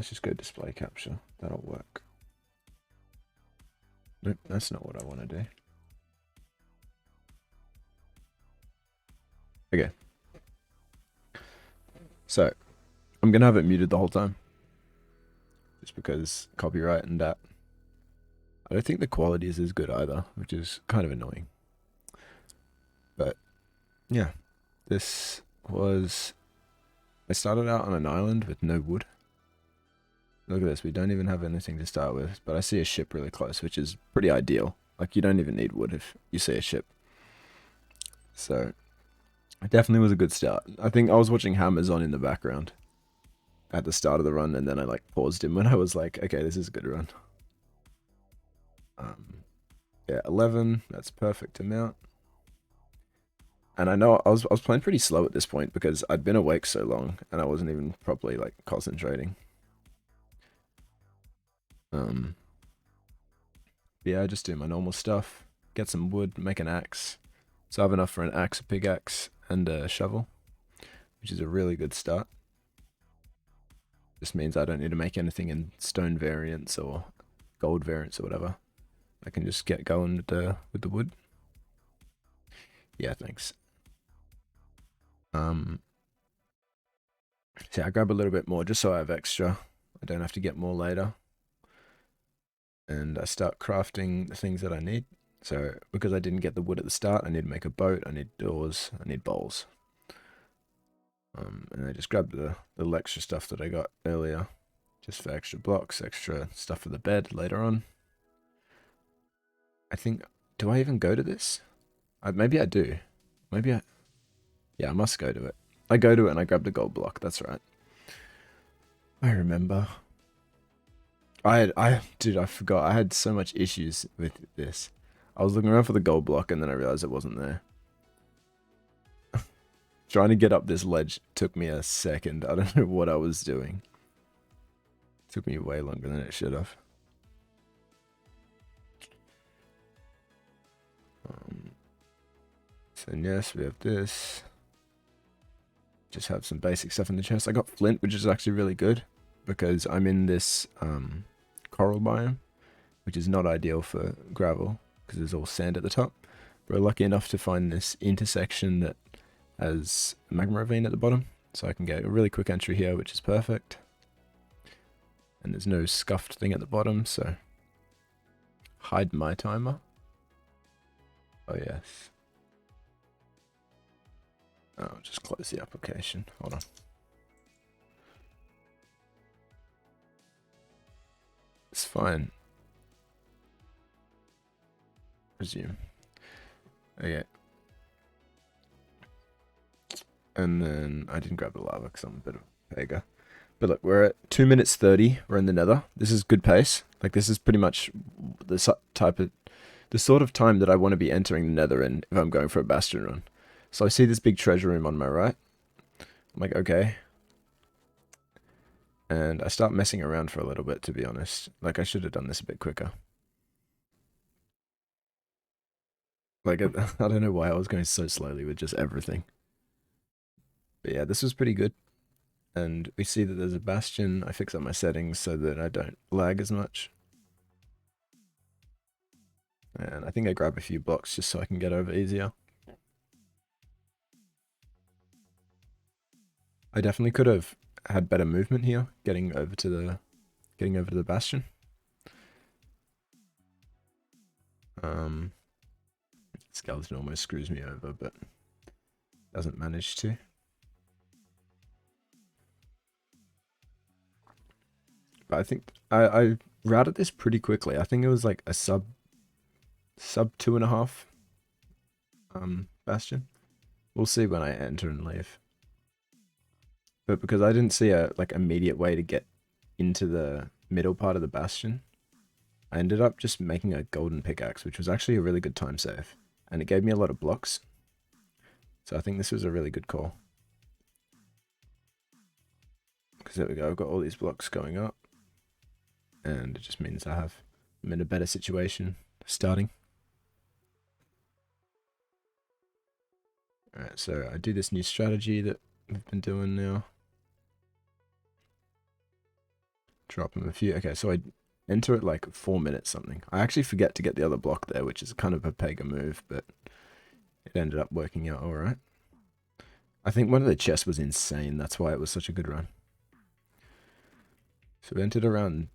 let's just go display capture. That'll work. Nope, that's not what I want to do. Okay. So, I'm going to have it muted the whole time. Just because copyright and that. I don't think the quality is as good either, which is kind of annoying. But, yeah. This was... I started out on an island with no wood. Look at this, we don't even have anything to start with, but I see a ship really close, which is pretty ideal. Like, you don't even need wood if you see a ship. So, it definitely was a good start. I think I was watching Hammers on in the background at the start of the run, and then I like paused him when I was like, okay, this is a good run. Yeah, 11, that's perfect amount. And I know I was playing pretty slow at this point because I'd been awake so long and I wasn't even properly like concentrating. Yeah, I just do my normal stuff. Get some wood, make an axe. So I have enough for an axe, a pickaxe, and a shovel, which is a really good start. This means I don't need to make anything in stone variants or gold variants or whatever. I can just get going with the wood. Yeah, thanks. So I grab a little bit more just so I have extra. I don't have to get more later. And I start crafting the things that I need. So because I didn't get the wood at the start, I need to make a boat, I need doors, I need bowls. And I just grabbed the little extra stuff that I got earlier, just for extra blocks, extra stuff for the bed later on. I think, do I even go to this? Maybe I do. Maybe I, yeah, I must go to it. I go to it and I grab the gold block, that's right. I remember. Dude, I forgot. I had so much issues with this. I was looking around for the gold block and then I realized it wasn't there. Trying to get up this ledge took me a second. I don't know what I was doing. It took me way longer than it should have. So yes, we have this. Just have some basic stuff in the chest. I got flint, which is actually really good because I'm in this coral biome, which is not ideal for gravel because there's all sand at the top. But we're lucky enough to find this intersection that has a magma ravine at the bottom, so I can get a really quick entry here, which is perfect. And there's no scuffed thing at the bottom, so hide my timer. Oh yes. Oh, just close the application. Hold on. It's fine. Resume. Okay. And then I didn't grab the lava because I'm a bit of a paga. But look, we're at 2 minutes 30. We're in the nether. This is good pace. Like, this is pretty much the sort of time that I want to be entering the nether in if I'm going for a bastion run. So I see this big treasure room on my right. I'm like, okay. And I start messing around for a little bit, to be honest. Like, I should have done this a bit quicker. Like, I don't know why I was going so slowly with just everything. But yeah, this was pretty good. And we see that there's a bastion. I fix up my settings so that I don't lag as much. And I think I grab a few blocks just so I can get over easier. I definitely could have had better movement here, getting over to the bastion. Skeleton almost screws me over, but doesn't manage to. But I think I routed this pretty quickly. I think it was like a sub 2.5 bastion. We'll see when I enter and leave. But because I didn't see a like immediate way to get into the middle part of the bastion, I ended up just making a golden pickaxe, which was actually a really good time save. And it gave me a lot of blocks. So I think this was a really good call. Because there we go, I've got all these blocks going up. And it just means I'm in a better situation starting. Alright, so I do this new strategy that we've been doing now. Drop him a few. Okay, so I enter at like 4 minutes something. I actually forget to get the other block there, which is kind of a Pega move, but it ended up working out alright. I think one of the chests was insane. That's why it was such a good run. So we entered around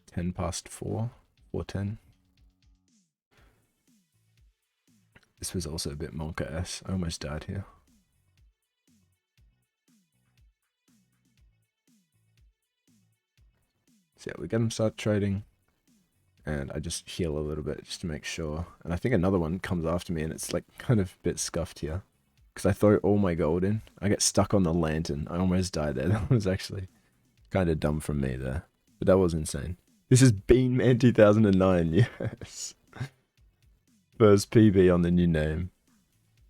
10 past 4, 4:10. This was also a bit Monka-esque. I almost died here. So yeah, we get him start trading. And I just heal a little bit just to make sure. And I think another one comes after me and it's like kind of a bit scuffed here. Because I throw all my gold in. I get stuck on the lantern. I almost died there. That was actually kind of dumb from me there. But that was insane. This is Beanman 2009, yes. First PB on the new name.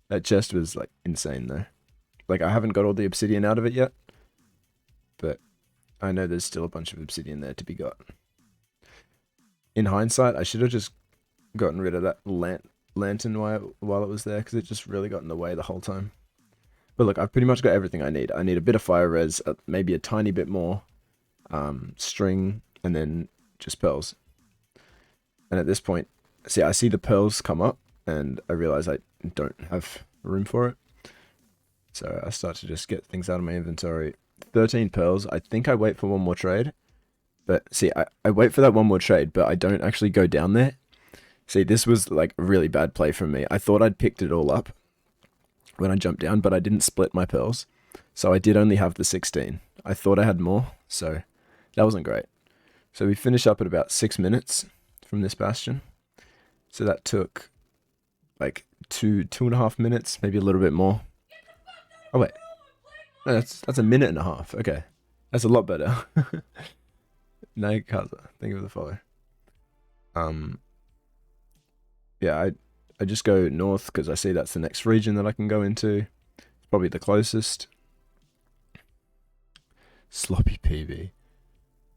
That chest was like insane though. Like I haven't got all the obsidian out of it yet. But I know there's still a bunch of obsidian there to be got. In hindsight, I should have just gotten rid of that lantern while it was there, because it just really got in the way the whole time. But look, I've pretty much got everything I need. I need a bit of fire res, maybe a tiny bit more string, and then just pearls. And at this point, see, I see the pearls come up, and I realize I don't have room for it. So I start to just get things out of my inventory. 13 pearls. I think I wait for one more trade. But see, I wait for that one more trade, but I don't actually go down there. See, this was like a really bad play from me. I thought I'd picked it all up when I jumped down, but I didn't split my pearls. So I did only have the 16. I thought I had more, so that wasn't great. So we finish up at about 6 minutes from this bastion. So that took like 2.5 minutes, maybe a little bit more. Oh wait, no, that's a minute and a half. Okay, that's a lot better. Naikaza, thank you for the follow. Yeah, I just go north because I see that's the next region that I can go into. It's probably the closest. Sloppy PB.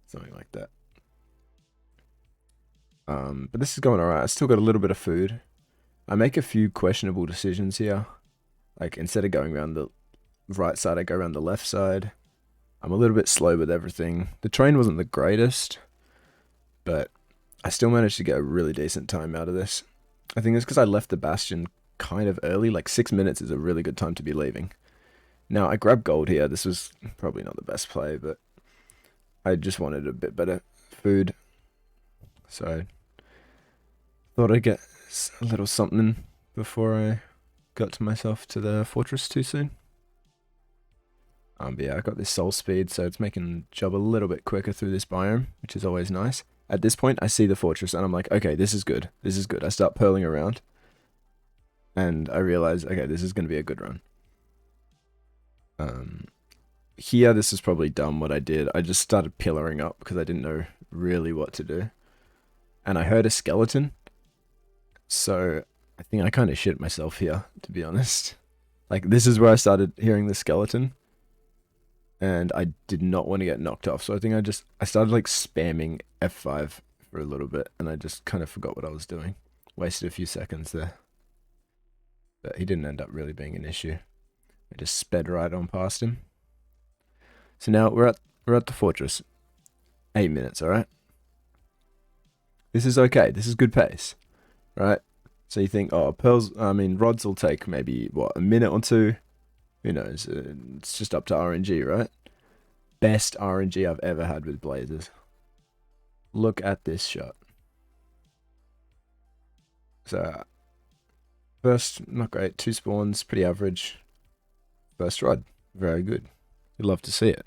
Something like that. But this is going alright. I still got a little bit of food. I make a few questionable decisions here. Like, instead of going around the right side, I go around the left side. I'm a little bit slow with everything. The train wasn't the greatest, but I still managed to get a really decent time out of this. I think it's because I left the bastion kind of early. Like 6 minutes is a really good time to be leaving. Now, I grabbed gold here. This was probably not the best play, but I just wanted a bit better food. So I thought I'd get a little something before I got to myself to the fortress too soon. But yeah, I got this soul speed, so it's making the job a little bit quicker through this biome, which is always nice. At this point, I see the fortress, and I'm like, okay, this is good. This is good. I start pearling around, and I realize, okay, this is going to be a good run. Here, this is probably dumb what I did. I just started pillaring up because I didn't know really what to do. And I heard a skeleton, so I think I kind of shit myself here, to be honest. Like, this is where I started hearing the skeleton. And I did not want to get knocked off. So I think I started like spamming F5 for a little bit. And I just kind of forgot what I was doing. Wasted a few seconds there. But he didn't end up really being an issue. I just sped right on past him. So now we're at the fortress. 8 minutes, alright? This is okay. This is good pace. Right? So you think, oh, rods will take maybe, what, a minute or two? Who knows? It's just up to RNG, right? Best RNG I've ever had with blazers. Look at this shot. So, first, not great. 2 spawns, pretty average. First rod, very good. You'd love to see it.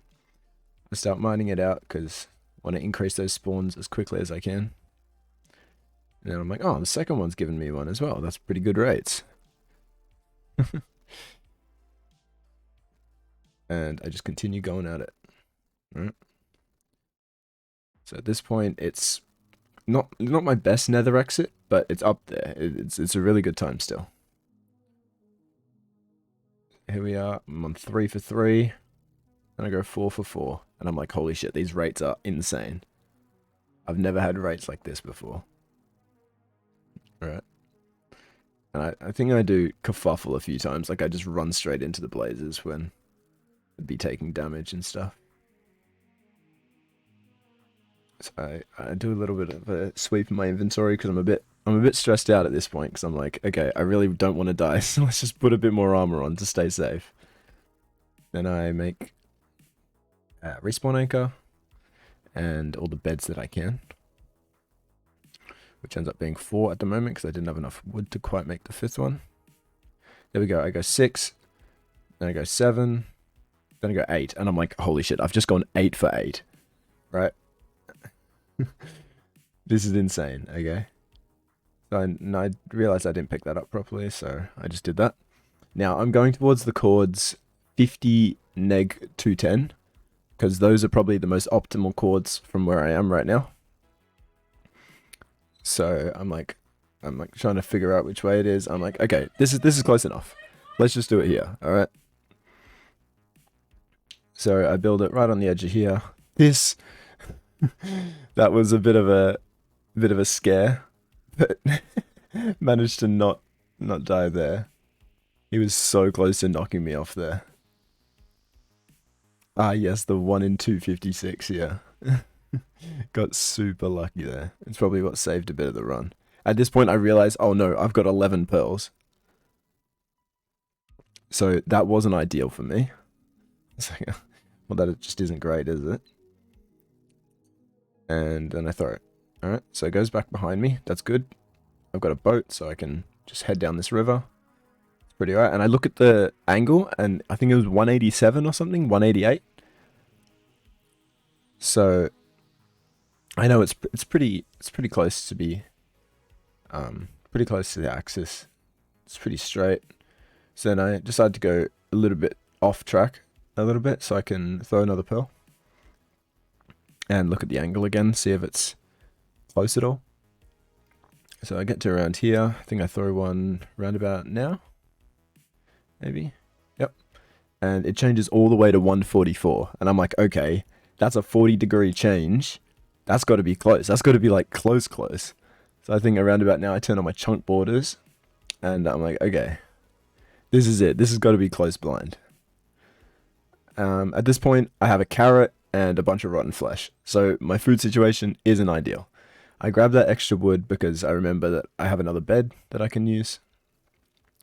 I start mining it out because I want to increase those spawns as quickly as I can. And then I'm like, oh, the second one's given me one as well. That's pretty good rates. And I just continue going at it. Right. So at this point, it's not my best nether exit, but it's up there. It's a really good time still. Here we are. I'm on 3 for 3. And I go 4 for 4. And I'm like, holy shit, these rates are insane. I've never had rates like this before. Alright. And I think I do kerfuffle a few times. Like I just run straight into the blazes when I'd be taking damage and stuff. So I do a little bit of a sweep in my inventory because I'm a bit stressed out at this point because I'm like, okay, I really don't want to die, so let's just put a bit more armor on to stay safe. Then I make respawn anchor and all the beds that I can, which ends up being 4 at the moment because I didn't have enough wood to quite make the 5th one. There we go. I go 6, then I go 7, then I go 8, and I'm like, holy shit, I've just gone 8 for 8, right? This is insane. Okay. So I realized I didn't pick that up properly, so I just did that. Now I'm going towards the chords 50 neg 210 because those are probably the most optimal chords from where I am right now. So I'm like trying to figure out which way it is. I'm like, okay, this is close enough. Let's just do it here. All right. So I build it right on the edge of here. This that was a bit of a scare, but managed to not die there. He was so close to knocking me off there. Ah, yes, the 1 in 256, yeah. Got super lucky there. It's probably what saved a bit of the run. At this point, I realized, oh no, I've got 11 pearls. So that wasn't ideal for me. It's like, well, that just isn't great, is it? And then I throw it. Alright, so it goes back behind me. That's good. I've got a boat, so I can just head down this river. It's pretty alright. And I look at the angle, and I think it was 187 or something, 188. So I know it's pretty close to be pretty close to the axis. It's pretty straight. So then I decided to go a little bit off track a little bit so I can throw another pearl. And look at the angle again, see if it's close at all. So I get to around here. I think I throw one round about now. Maybe. Yep. And it changes all the way to 144. And I'm like, okay, that's a 40-degree change. That's got to be close. That's got to be like close. So I think around about now I turn on my chunk borders. And I'm like, okay, this is it. This has got to be close blind. At this point, I have a carrot and a bunch of rotten flesh. So my food situation isn't ideal. I grab that extra wood because I remember that I have another bed that I can use.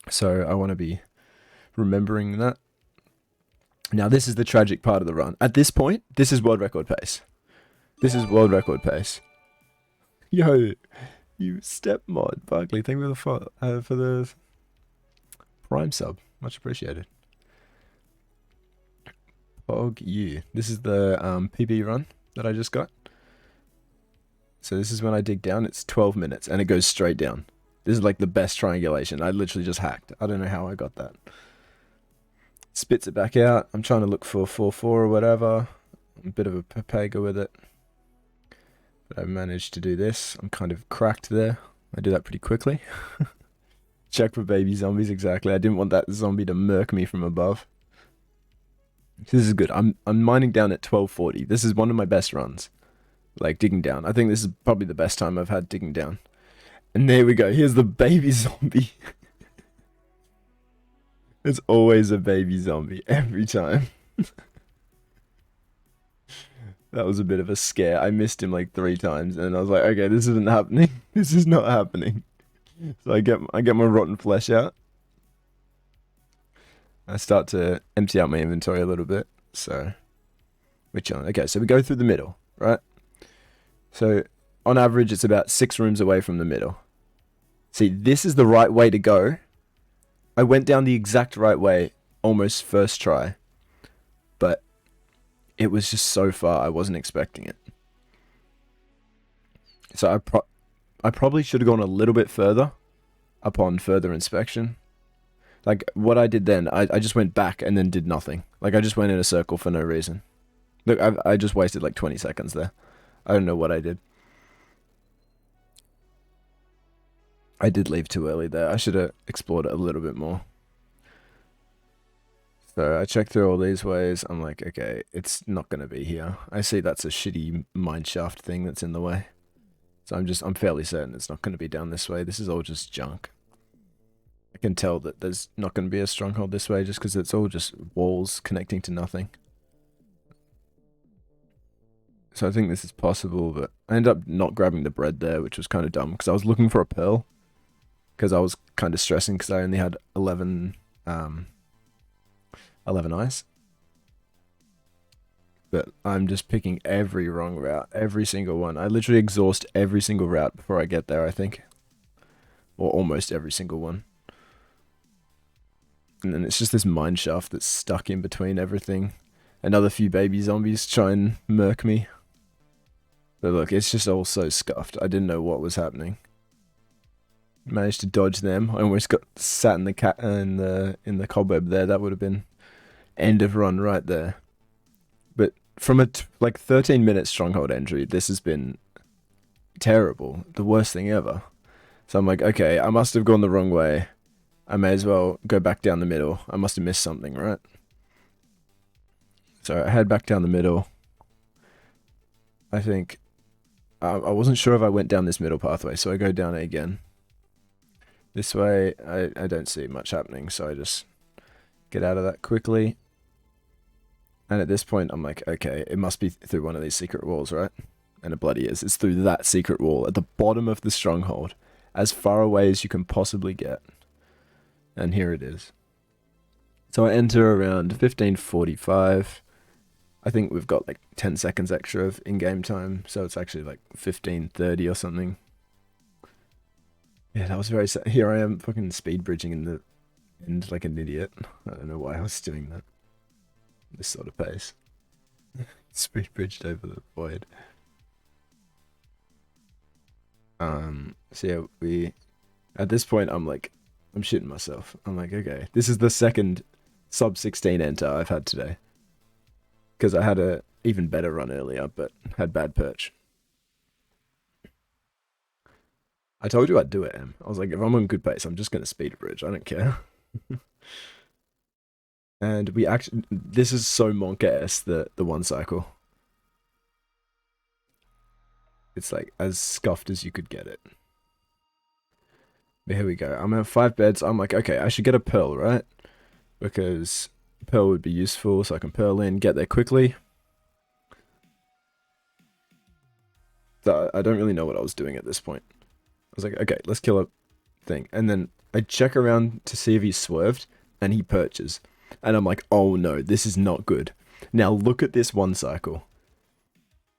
So I want to be remembering that. Now this is the tragic part of the run. At this point, this is world record pace. This is world record pace. Yo, you step mod, Barkley. Thank you for the Prime sub. Much appreciated. Pog you. This is the PB run that I just got. So this is when I dig down. It's 12 minutes and it goes straight down. This is like the best triangulation. I literally just hacked. I don't know how I got that. Spits it back out. I'm trying to look for 4-4 or whatever. I'm a bit of a papega with it. But I managed to do this. I'm kind of cracked there. I do that pretty quickly. Check for baby zombies, exactly. I didn't want that zombie to murk me from above. This is good. I'm mining down at 1240. This is one of my best runs. Like digging down. I think this is probably the best time I've had digging down. And there we go. Here's the baby zombie. It's always a baby zombie every time. That was a bit of a scare. I missed him like 3 times and I was like, okay, this isn't happening. This is not happening. So I get my rotten flesh out. I start to empty out my inventory a little bit. So we're chilling. Okay, so we go through the middle, right? So on average, it's about 6 rooms away from the middle. See, this is the right way to go. I went down the exact right way almost first try. But it was just so far, I wasn't expecting it. So I probably should have gone a little bit further upon further inspection. Like, what I did then, I just went back and then did nothing. Like, I just went in a circle for no reason. Look, I just wasted like 20 seconds there. I don't know what I did. I did leave too early there. I should have explored it a little bit more. So I checked through all these ways. I'm like, okay, it's not going to be here. I see that's a shitty mineshaft thing that's in the way. So I'm fairly certain it's not going to be down this way. This is all just junk. I can tell that there's not going to be a stronghold this way just because it's all just walls connecting to nothing. So I think this is possible, but I ended up not grabbing the bread there, which was kind of dumb, because I was looking for a pearl. Because I was kind of stressing because I only had 11 eyes. But I'm just picking every wrong route, every single one. I literally exhaust every single route before I get there, I think. Or almost every single one. And then it's just this mine shaft that's stuck in between everything. Another few baby zombies try and murk me. But look, it's just all so scuffed. I didn't know what was happening. Managed to dodge them. I almost got sat in the cobweb there. That would have been end of run right there. But from a 13-minute stronghold entry, this has been terrible. The worst thing ever. So I'm like, okay, I must have gone the wrong way. I may as well go back down the middle. I must have missed something, right? So I head back down the middle. I think I wasn't sure if I went down this middle pathway, so I go down it again. This way, I don't see much happening, so I just get out of that quickly. And at this point, I'm like, okay, it must be through one of these secret walls, right? And it bloody is. It's through that secret wall at the bottom of the stronghold, as far away as you can possibly get. And here it is. So I enter around 15:45. I think we've got like 10 seconds extra of in-game time, so it's actually like 15:30 or something. Yeah, that was very sad. Here I am fucking speed bridging in the end like an idiot. I don't know why I was doing that. This sort of pace. Speed bridged over the void. So yeah, at this point I'm shitting myself. I'm like, okay, this is the second sub 16 enter I've had today. Because I had a even better run earlier, but had bad perch. I told you I'd do it, Em. I was like, if I'm on good pace, I'm just going to speed bridge. I don't care. And we actually, this is so Monk-esque, the one cycle. It's like as scuffed as you could get it. But here we go. I'm at 5 beds. I'm like, okay, I should get a pearl, right? Because pearl would be useful, so I can pearl in, get there quickly. So I don't really know what I was doing at this point. I was like, okay, let's kill a thing. And then I check around to see if he's swerved, and he perches. And I'm like, oh no, this is not good. Now look at this one cycle.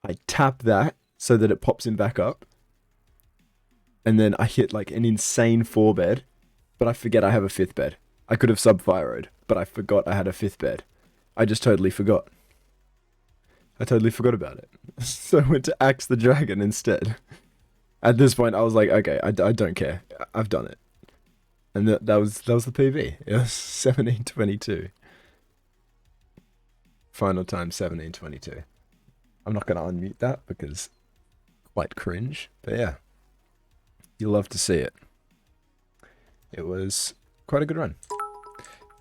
I tap that so that it pops him back up. And then I hit like an insane 4 bed, but I forget I have a 5th bed. I could have sub-firoed, but I forgot I had a 5th bed. I just totally forgot. I totally forgot about it. So I went to axe the dragon instead. At this point, I was like, okay, I don't care. I've done it. And that was the PB. It was 17:22. Final time 17:22. I'm not going to unmute that because quite cringe. But yeah, you'll love to see it. It was quite a good run.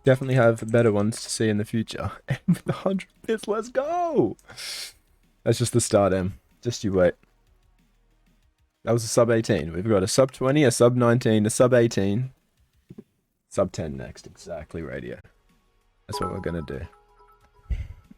Definitely have better ones to see in the future. And with the 100 bits, let's go! That's just the start, Em. Just you wait. That was a sub 18. We've got a sub 20, a sub 19, a sub 18. Sub 10 next, exactly, radio. That's what we're gonna do.